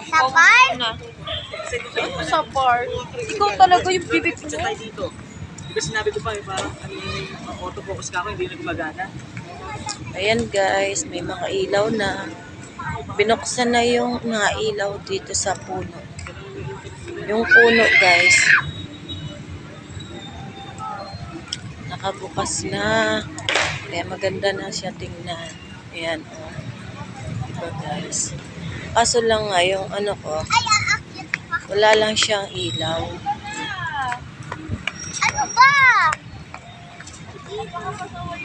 Sa park? Sa park. Ikaw talaga yung bibig mo. Dito. Diba sinabi ko pa, parang autofocus ka ako, hindi na gumagana. Ayan guys, may mga ilaw na. Binuksan na yung mga ilaw dito sa puno. Yung puno guys, nakabukas na. Kaya maganda na siya tingnan. Ayan o. Oh. Diba guys? Kaso lang nga yung ano ko, wala lang siyang ilaw. Ano ba?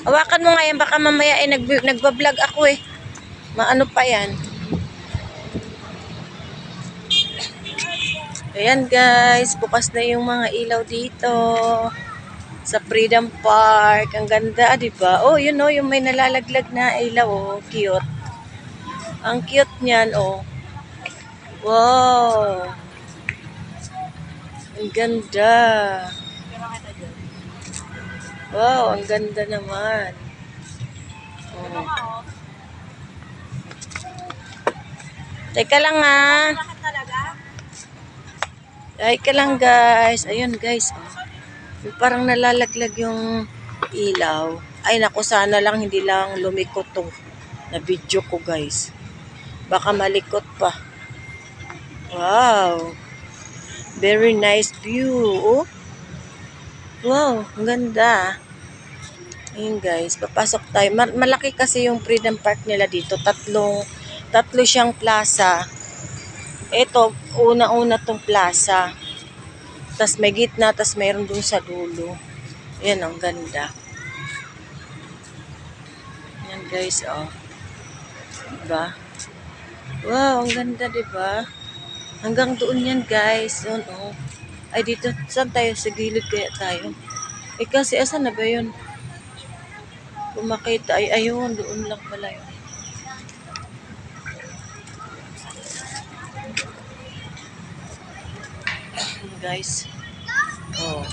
Hawakan mo nga yan, baka mamaya ay nagbablog ako eh. Maano pa yan. Ayan guys, bukas na yung mga ilaw dito sa Freedom Park. Ang ganda, di ba? Oh, yun oh, yung may nalalaglag na ilaw, oh, cute. Ang cute niyan, oh. Wow. Ang ganda. Wow, ang ganda naman. Oh. Teka lang ah. Teka lang guys. Ayun guys. Oh. Parang nalalaglag yung ilaw. Ay naku, sana lang hindi lang lumikot tong na video ko guys. Baka malikot pa. Wow. Very nice view. Oh. Wow, ang ganda. Ayun guys, papasok tayo. Malaki kasi yung Freedom Park nila dito. Tatlo siyang plaza. Ito, una-una tong plaza. Tas may gitna, tas mayroon dun sa dulo. Ayan, ang ganda. Ayan guys, oh. Diba? Wow, ang ganda, diba? Hanggang doon yan guys. Yun, oh. Ay, dito, saan tayo? Sa gilid kaya tayo? Eh, kasi, asan na ba yun? Kung makita, ay, ayun, doon lang pala yun. Guys. Oh.